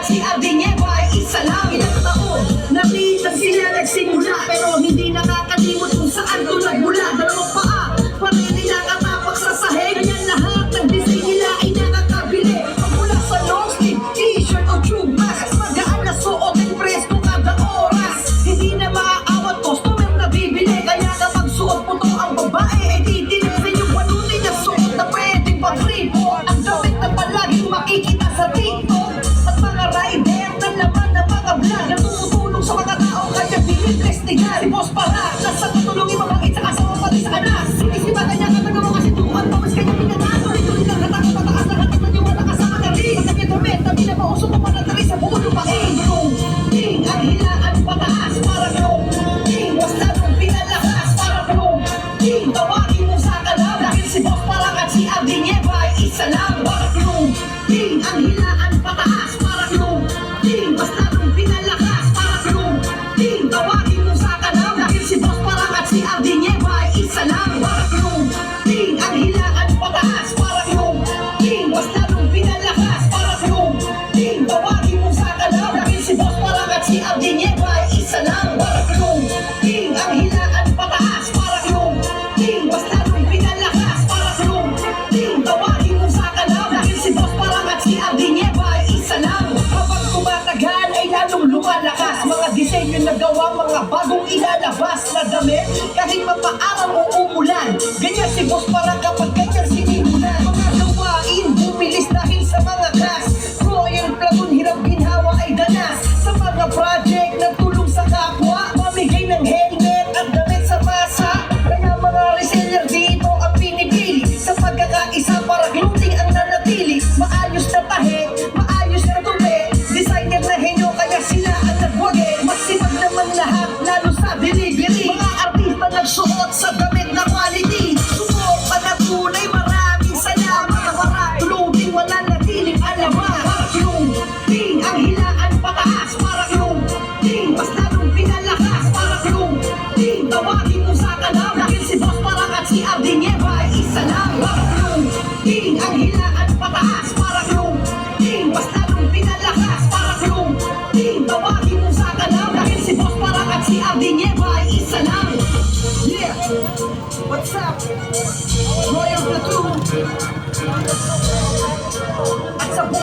si Ardinieva ay isa lang. Ilang taon napitan sila nagsimula, pero hindi nakakalimot kung saan ito nagmula. Dalawang paa pa rin nakatapak sa sahig. Ganyan lahat ng design nila ay nakakabili. Pagmula sa long sleeve, t-shirt o tube mask, magaan na suot ang presko kada oras. Hindi na maaawat, customer na bibili. Kaya kapag suot mo to ang babae ay titilip sa inyong walutin na suot na pwedeng pag-free. Ang damit na palaging makikita sa TikTok at mga rider na laman ng mga vlog na tumutulong sa mga tao kaya biniprestigan. Si Boss Para nasa tutulungin mabangit sa kasama pati sa anas. Isipan kanya katagawa kasi tuwan pamas kanya pinagano. Ito lang katakot pataas na hatag na niwala ka sa madali. Pagkakit damit na pinapausok mo panatari sa buong lupain. Yung ting ang hilaan pataas para yung ting basta nung pinalakas para yung ting tawagin mo sa kanal. Dahil si Boss Para at si Ardinieva ay isa lang. Para yung ting ang hilaan pataas para yung ting basta nung pinalakas para yung ting tawagin mo sa kanal. Dahil si Boss Para at si Ardinieva ay isa lang. Para yung ting ang hilaan pataas para yung ting basta nung pinalakas para yung ting tawagin mo sa kanal. Dahil si Boss Para at si Ardinieva ay isa lang. Para yung ting ang hilaan pataas para yung ting basta nung pinalakas para yung ting tawagin mo sa kanal. Dahil si Boss Para at si Ardinieva ay isa lang. Kapag tumatagal ay lalong lumalakas mga disenyo na gawa, mga bagong ilalabas na damit kahit mapaarang o umulan. Ganyan si Boss Para kapag ganyan sinimulan. Mga gawain bumilis dahil sa mga gas. Royal Platoon hirap ginhawa ay danas. Sa mga project nagtulong sa kapwa, pamigay ng helmet at damit sa masa. Kaya mga reseller dito ang pinipili sa pagkakaisa para clothing ang nanatili. Maayos na tahe, maayos na tupi, designer na henyo kaya sila ang nagwagi. Masipag naman lahat lalo sa delivery. Mga artista nagsuot sa damit na quality. Suot pa na tunay, maraming salamat. Clothing mananatiling alamat. Para yung ting ang hilaan pataas para yung ting basta nung pinalakas para yung ting tawagin mo sa kanal. Dahil si Boss Para at si Ardinieva ay isa lang. Para yung ting ang hilaan pataas para yung ting basta nung pinalakas para yung ting tawagin mo sa kanal. Dahil si Boss Para at si Ardinieva ay isa lang. Yeah! What's up? Royal Platoon at sa